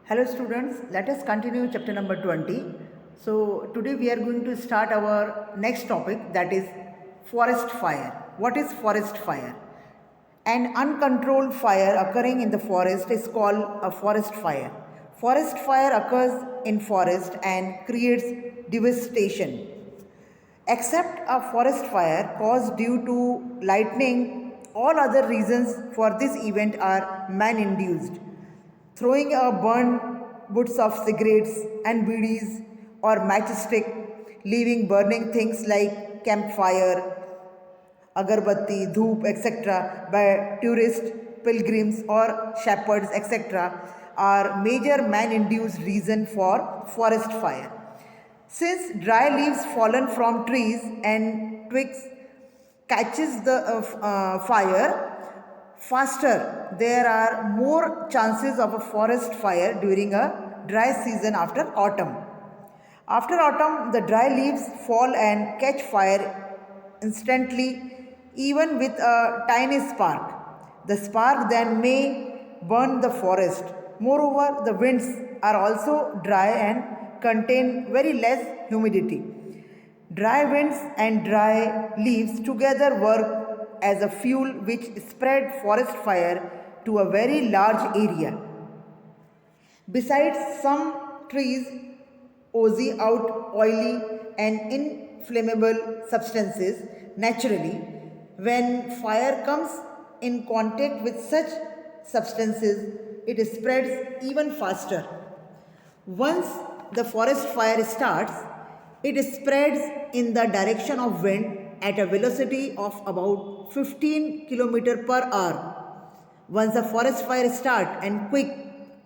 Hello students, let us continue chapter number 20. So today we are going to start our next topic, that is forest fire. What is forest fire? An uncontrolled fire occurring in the forest is called a forest fire. Forest fire occurs in forest and creates devastation. Except a forest fire caused due to lightning, all other reasons for this event are man induced. Throwing a burned butts of cigarettes and bidis or matchstick, leaving burning things like campfire, agarbatti, dhoop, etc. by tourists, pilgrims or shepherds, etc. are major man-induced reason for forest fire. Since dry leaves fallen from trees and twigs catches the fire faster, there are more chances of a forest fire during a dry season after autumn. After autumn, the dry leaves fall and catch fire instantly, even with a tiny spark. The spark then may burn the forest. Moreover, the winds are also dry and contain very less humidity. Dry winds and dry leaves together work as a fuel which spread forest fire to a very large area. Besides, some trees ooze out oily and inflammable substances naturally. When fire comes in contact with such substances, it spreads even faster. Once the forest fire starts, it spreads in the direction of wind at a velocity of about 15 km per hour. Once the forest fire starts and quick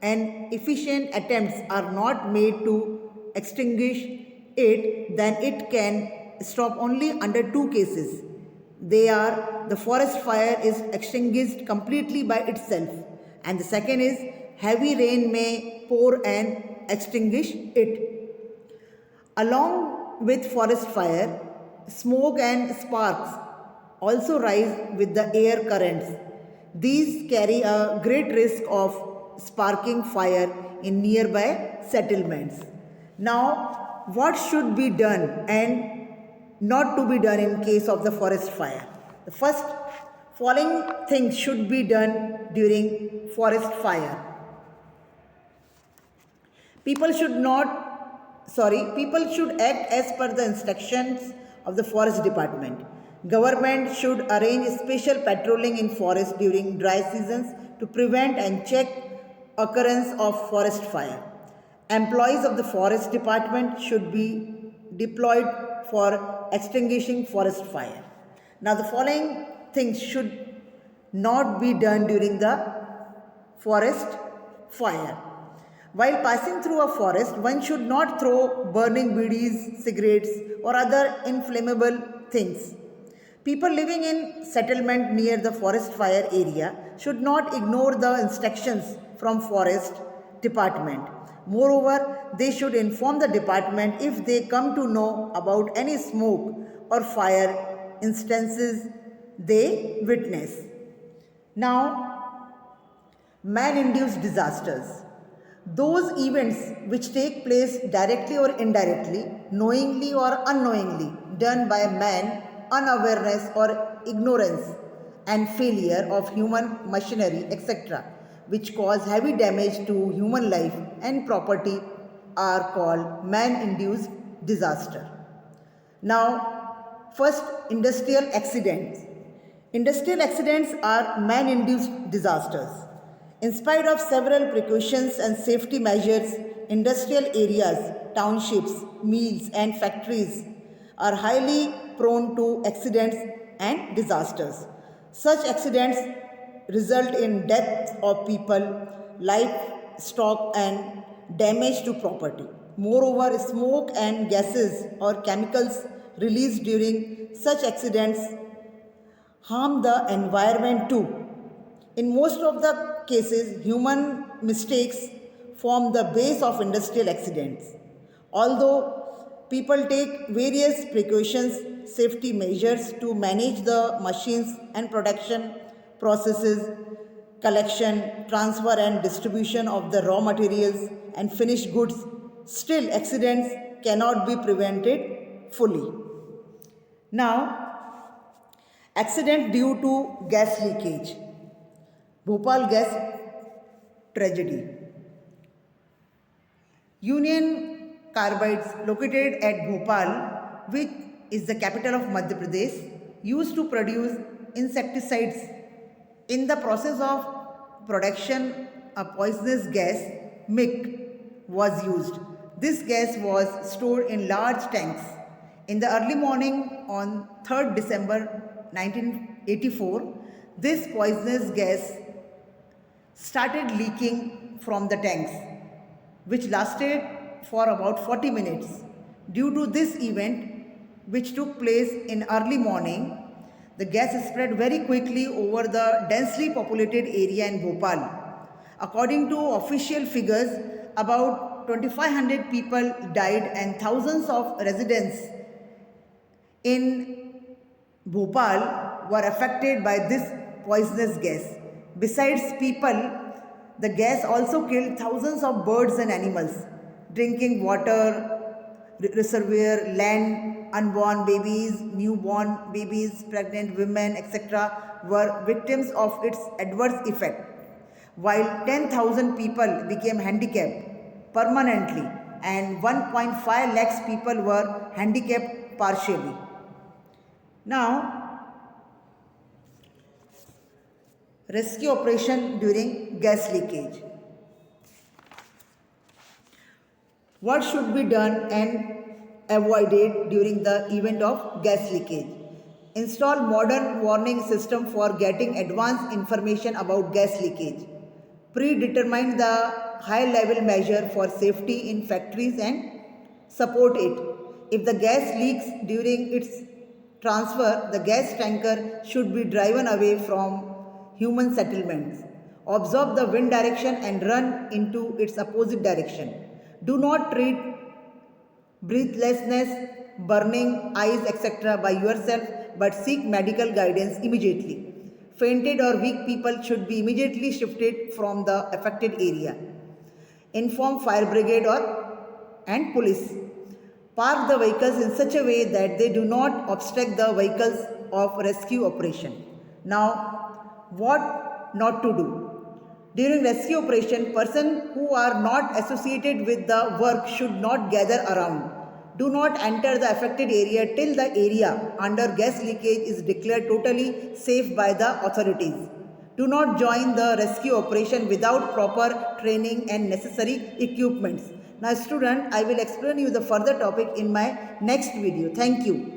and efficient attempts are not made to extinguish it, then it can stop only under two cases. They are the forest fire is extinguished completely by itself, and the second is heavy rain may pour and extinguish it. Along with forest fire, smoke and sparks also rise with the air currents. These carry a great risk of sparking fire in nearby settlements. Now, what should be done and not to be done in case of the forest fire? The first following things should be done during forest fire. People should act as per the instructions of the forest department. Government should arrange special patrolling in forest during dry seasons to prevent and check occurrence of forest fire. Employees of the forest department should be deployed for extinguishing forest fire. Now the following things should not be done during the forest fire. While passing through a forest, one should not throw burning bidis, cigarettes, or other inflammable things. People living in settlement near the forest fire area should not ignore the instructions from forest department. Moreover, they should inform the department if they come to know about any smoke or fire instances they witness. Now, man-induced disasters. Those events which take place directly or indirectly, knowingly or unknowingly, done by man, unawareness or ignorance, and failure of human machinery, etc., which cause heavy damage to human life and property, are called man-induced disaster. Now, first, industrial accidents. Industrial accidents are man induced disasters. In spite of several precautions and safety measures, industrial areas, townships, mills, and factories are highly prone to accidents and disasters. Such accidents result in death of people, livestock, and damage to property. Moreover, smoke and gases or chemicals released during such accidents harm the environment too. In most of the cases, human mistakes form the base of industrial accidents. Although people take various precautions, safety measures to manage the machines and production processes, collection, transfer, and distribution of the raw materials and finished goods, still accidents cannot be prevented fully. Now, accident due to gas leakage. Bhopal gas tragedy. Union Carbides, located at Bhopal, which is the capital of Madhya Pradesh, used to produce insecticides. In the process of production, a poisonous gas, MIC, was used. This gas was stored in large tanks. In the early morning on 3rd December 1984, this poisonous gas started leaking from the tanks, which lasted for about 40 minutes. Due to this event, which took place in early morning, the gas spread very quickly over the densely populated area in Bhopal. According to official figures, about 2,500 people died and thousands of residents in Bhopal were affected by this poisonous gas. Besides people, the gas also killed thousands of birds and animals. Drinking water, reservoir, land, unborn babies, newborn babies, pregnant women, etc. were victims of its adverse effect, while 10,000 people became handicapped permanently and 1.5 lakhs people were handicapped partially. Now, rescue operation during gas leakage. What should be done and avoided during the event of gas leakage? Install modern warning system for getting advanced information about gas leakage. Predetermine the high level measure for safety in factories and support it. If the gas leaks during its transfer, the gas tanker should be driven away from human settlements. Observe the wind direction and run into its opposite direction. Do not treat breathlessness, burning eyes, etc. by yourself, but seek medical guidance immediately. Fainted or weak people should be immediately shifted from the affected area. Inform fire brigade and police. Park the vehicles in such a way that they do not obstruct the vehicles of rescue operation. Now, what not to do? During rescue operation, persons who are not associated with the work should not gather around. Do not enter the affected area till the area under gas leakage is declared totally safe by the authorities. Do not join the rescue operation without proper training and necessary equipments. Now student, I will explain you the further topic in my next video. Thank you.